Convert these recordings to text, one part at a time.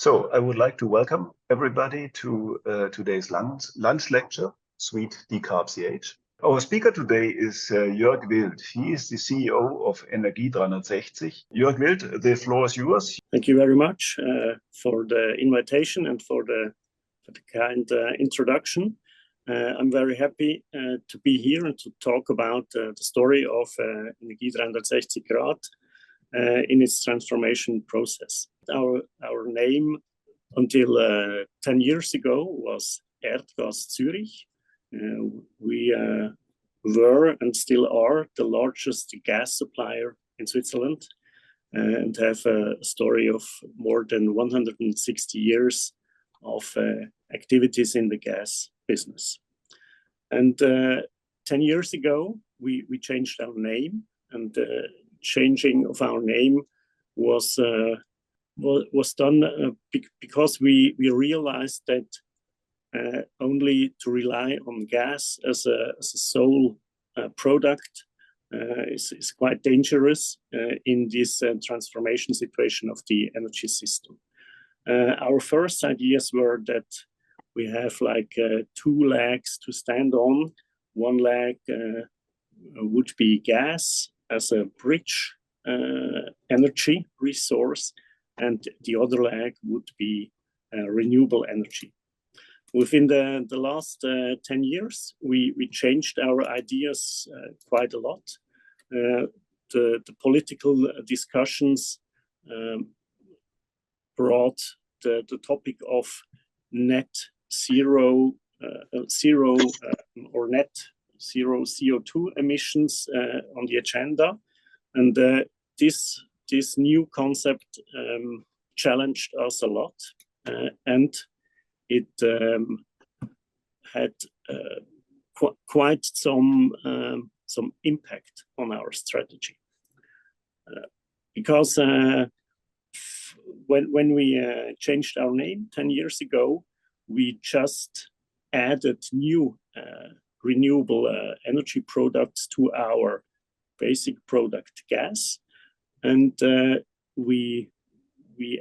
So I would like to welcome everybody to today's lunch lecture, Sweet DeCarbCH. Our speaker today is Jörg Wild. He is the CEO of Energie 360. Jörg Wild, the floor is yours. Thank you very much for the invitation and for the kind introduction. I'm very happy to be here and to talk about the story of Energie 360 in its transformation process. Our name until 10 years ago was Erdgas Zurich. We were and still are the largest gas supplier in Switzerland and have a story of more than 160 years of activities in the gas business. And 10 years ago, we changed our name, and changing of our name was done because we realized that only to rely on gas as a sole product is quite dangerous in this transformation situation of the energy system. Our first ideas were that we have like two legs to stand on. One leg would be gas as a bridge energy resource, and the other leg would be renewable energy. Within the last 10 years, we changed our ideas quite a lot. The political discussions brought the topic of net zero or net zero CO2 emissions on the agenda, and this new concept challenged us a lot, and it had quite some impact on our strategy, because when we changed our name 10 years ago, we just added new renewable energy products to our basic product gas, and we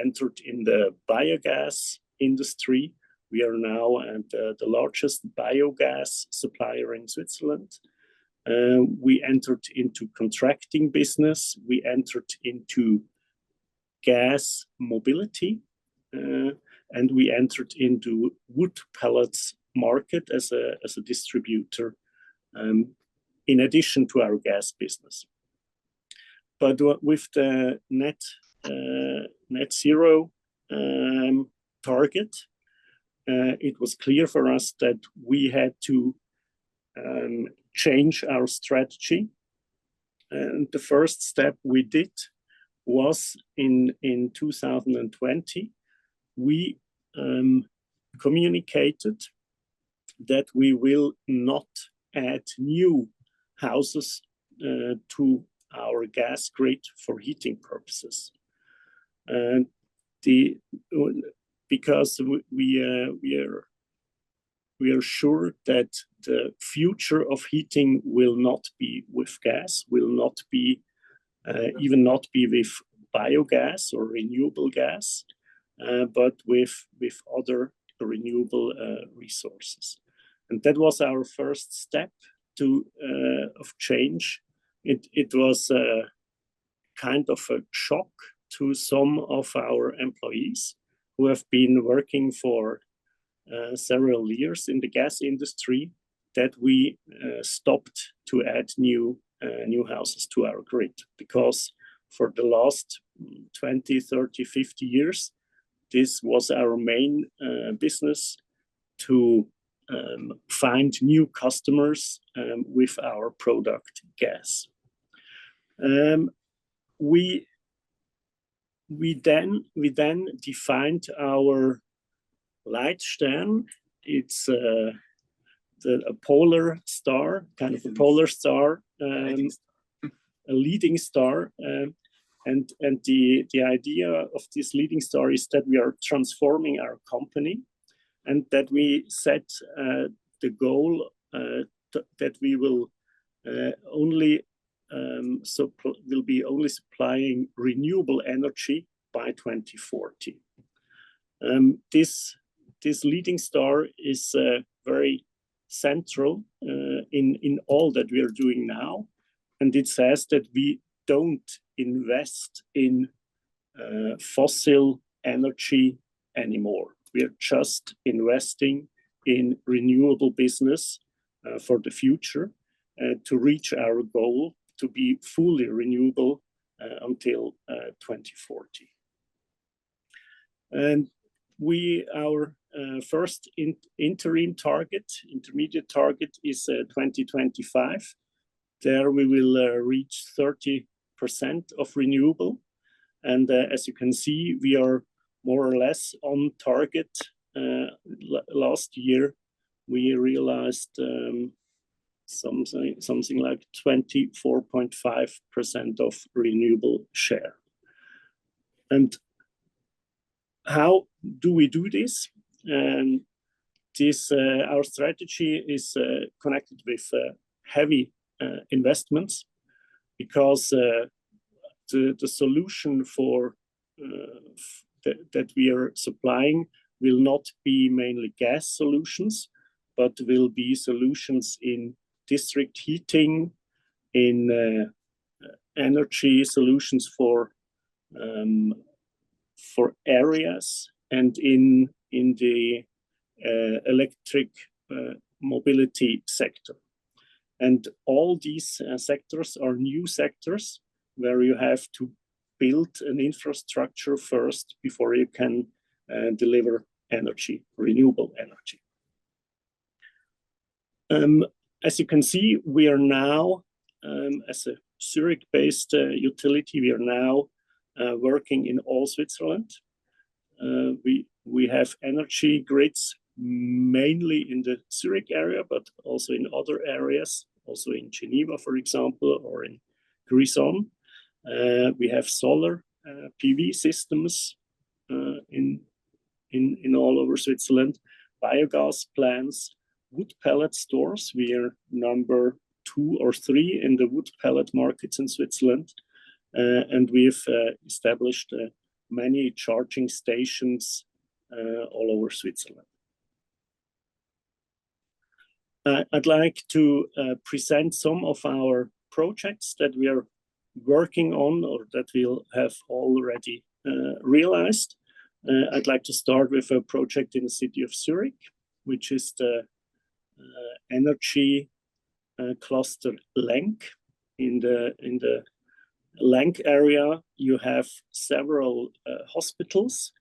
entered in the biogas industry. We are now the largest biogas supplier in Switzerland. We entered into contracting business. We entered into gas mobility, and we entered into wood pellets market as a distributor, in addition to our gas business. But with the net zero target, it was clear for us that we had to change our strategy. And the first step we did was in 2020. We communicated that we will not add new houses to our gas grid for heating purposes. Because we are sure that the future of heating will not be with gas, will not be even not be with biogas or renewable gas, but with other renewable resources. And that was our first step of change. It was kind of a shock to some of our employees who have been working for several years in the gas industry, that we stopped to add new houses to our grid, because for the last 20, 30, 50 years, this was our main business, to find new customers with our product gas. We then defined our Leitstern. It's a polar star, kind of a polar star, a leading star. And the idea of this leading star is that we are transforming our company, and that we set the goal that we will be only supplying renewable energy by 2040. This leading star is very central in all that we are doing now, and it says that we don't invest in fossil energy anymore. We are just investing in renewable business for the future to reach our goal to be fully renewable until 2040. And our first intermediate target is 2025. There we will reach 30% of renewable. And as you can see, we are more or less on target. Last year, we realized something like 24.5% of renewable share. And how do we do this? Our strategy is connected with heavy investments, because the solution for that we are supplying will not be mainly gas solutions, but will be solutions in district heating, in energy solutions for areas, and in the electric mobility sector. And all these sectors are new sectors where you have to build an infrastructure first before you can deliver energy, renewable energy. As you can see, we are now, as a Zurich-based utility, we are now working in all Switzerland. We have energy grids mainly in the Zurich area, but also in other areas, also in Geneva, for example, or in Grisons. We have solar PV systems in all over Switzerland, biogas plants, wood pellet stores. We are number 2 or 3 in the wood pellet markets in Switzerland. And we've established many charging stations all over Switzerland. I'd like to present some of our projects that we are working on or that we'll have already realized. I'd like to start with a project in the city of Zurich, which is the energy cluster Lenk. In the Lenk area, you have several hospitals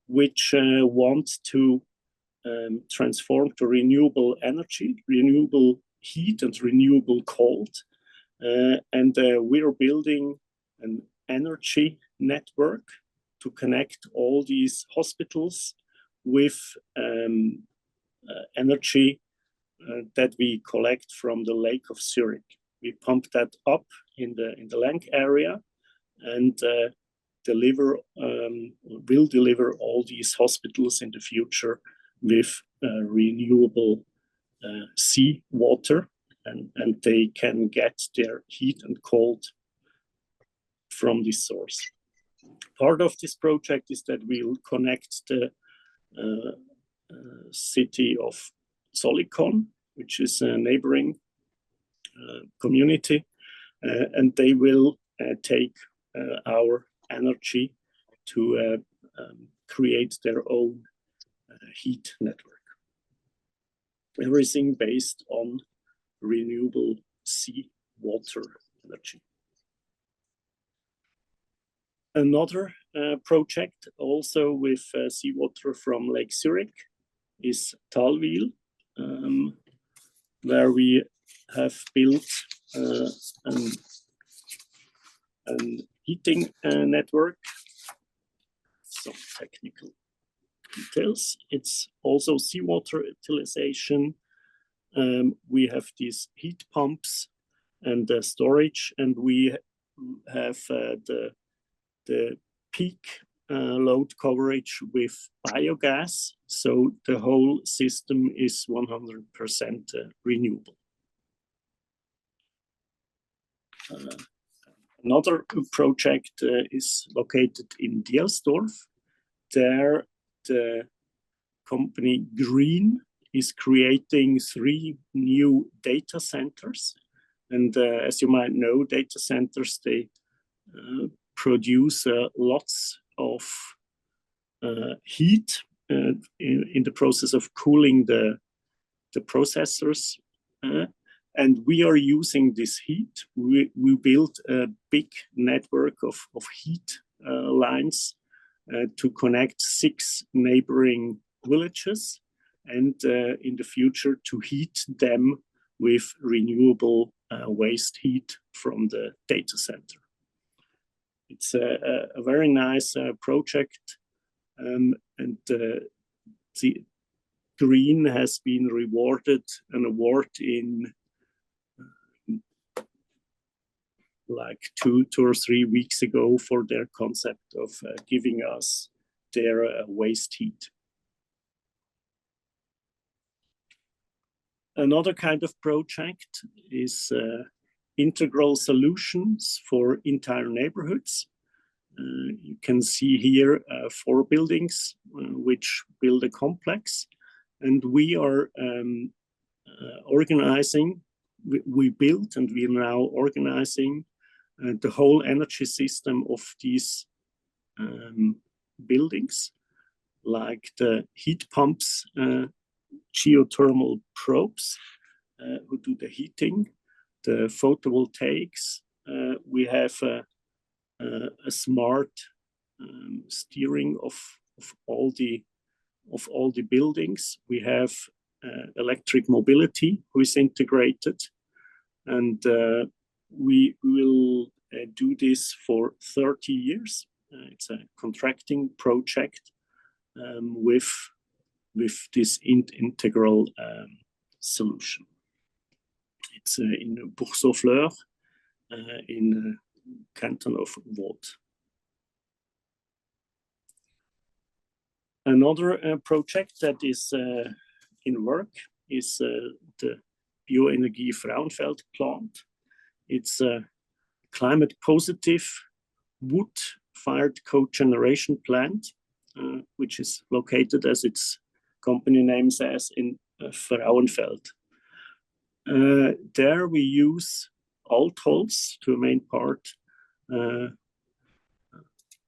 which want to transform to renewable energy, renewable heat and renewable cold. And we are building an energy network to connect all these hospitals with energy that we collect from the Lake of Zurich. We pump that up in the Lenk area and will deliver all these hospitals in the future with renewable sea water, and they can get their heat and cold from this source. Part of this project is that we'll connect the city of Solikon, which is a neighboring community, and they will take our energy to create their own heat network. Everything based on renewable sea water energy. Another project also with seawater from Lake Zurich is Talwil, where we have built an heating network. Some technical details. It's also seawater utilization. We have these heat pumps and storage, and we have the peak load coverage with biogas, so the whole system is 100% renewable. Another project is located in Altdorf. There, the company Green is creating 3 new data centers. And as you might know, data centers, they produce lots of heat in the process of cooling the processors. And we are using this heat. We built a big network of heat lines to connect 6 neighboring villages, and in the future to heat them with renewable waste heat from the data center. It's a very nice project, and the Green has been rewarded an award in like 2 or 3 weeks ago for their concept of giving us their waste heat. Another kind of project is integral solutions for entire neighborhoods. You can see here 4 buildings which build a complex, and we are organizing, we built and we are now organizing the whole energy system of these buildings, like the heat pumps, geothermal probes who do the heating, the photovoltaics. We have a smart steering of all the buildings. We have electric mobility who is integrated, and we will do this for 30 years. It's a contracting project with this integral solution. It's in Bourg-Saufleur, in canton of Vaud. Another project that is in work is the Bioenergie Frauenfeld plant. It's a climate positive wood-fired cogeneration plant, which is located, as its company name says, in Frauenfeld. There we use Altholz to a main part,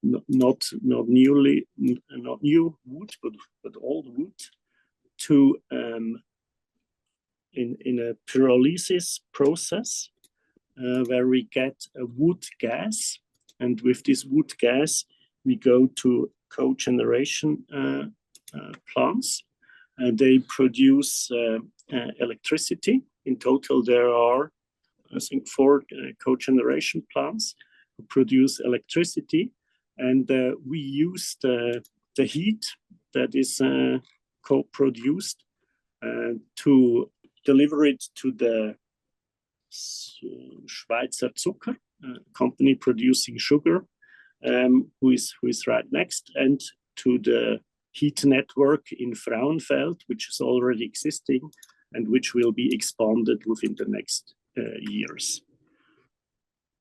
not new wood, but old wood, to in a pyrolysis process where we get a wood gas, and with this wood gas we go to cogeneration plants, and they produce electricity. In total, there are, I think, 4 cogeneration plants who produce electricity, and we use the heat that is co-produced to deliver it to the Schweizer Zucker company producing sugar, who is right next, and to the heat network in Frauenfeld, which is already existing and which will be expanded within the next years.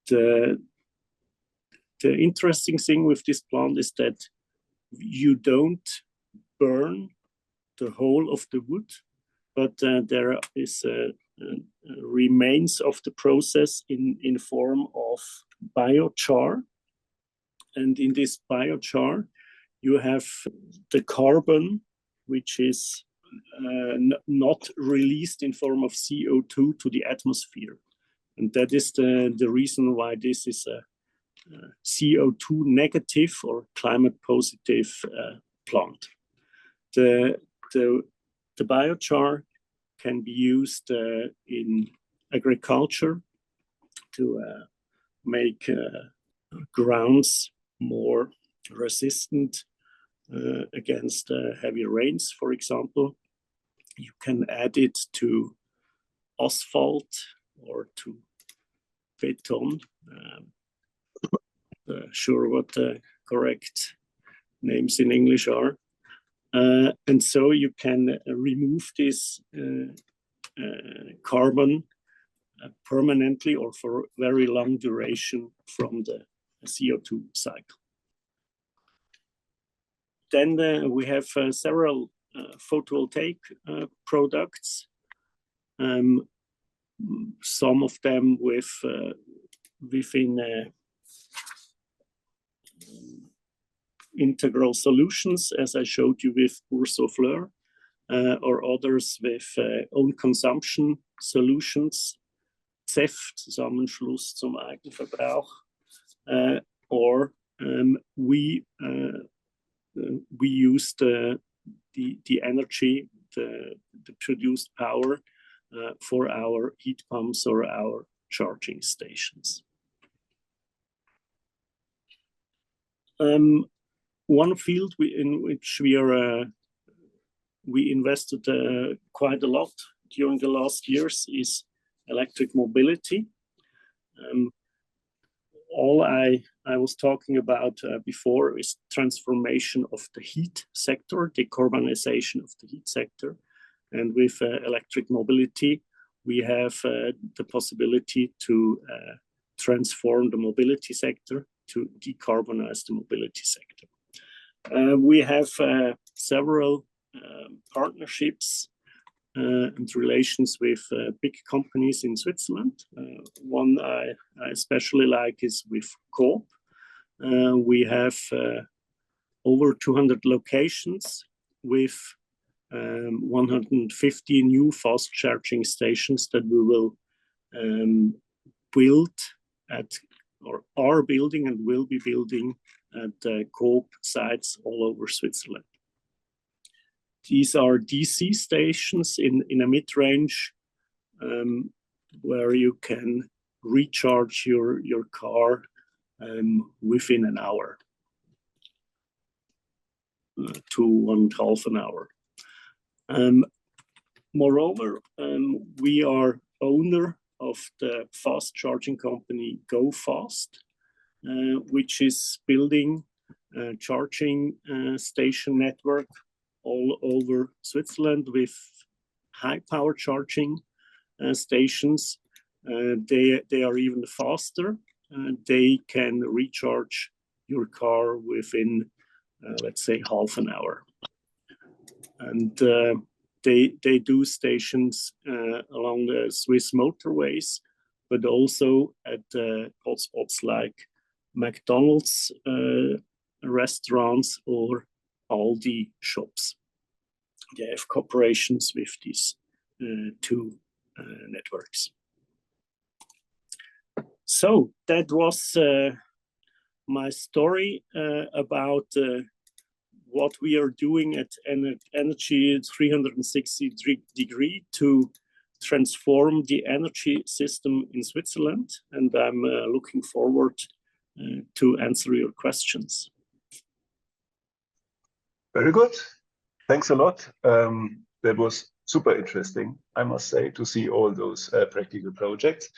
The interesting thing with this plant is that you don't burn the whole of the wood, but there is remains of the process in form of biochar. And in this biochar, you have the carbon, which is not released in form of CO2 to the atmosphere. And that is the reason why this is a CO2 negative or climate positive plant. The biochar can be used in agriculture to make grounds more resistant against heavy rains, for example. You can add it to asphalt or to beton. Sure what the correct names in English are. And so you can remove this carbon permanently or for very long duration from the CO2 cycle. Then we have several photovoltaic products. Some of them within integral solutions, as I showed you with Bourse-au-Fleur, or others with own consumption solutions, ZEF, Zusammenschluss zum Eigenverbrauch, or we use the energy, the produced power for our heat pumps or our charging stations. One field in which we invested quite a lot during the last years is electric mobility. All I was talking about before is transformation of the heat sector, decarbonization of the heat sector. And with electric mobility, we have the possibility to transform the mobility sector, to decarbonize the mobility sector. We have several partnerships and relations with big companies in Switzerland. One I especially like is with Coop. We have over 200 locations with 150 new fast charging stations that we will build at, or are building and will be building at Coop sites all over Switzerland. These are DC stations in a mid-range where you can recharge your car within an hour to 1.5 an hour. Moreover, we are owner of the fast charging company GoFast, which is building a charging station network all over Switzerland with high power charging stations. They are even faster. They can recharge your car within, let's say, half an hour. And they do stations along the Swiss motorways, but also at hotspots like McDonald's restaurants or Aldi shops. They have cooperations with these two networks. So that was my story about what we are doing at Energy 360-degree to transform the energy system in Switzerland. And I'm looking forward to answer your questions. Very good. Thanks a lot. That was super interesting, I must say, to see all those practical projects.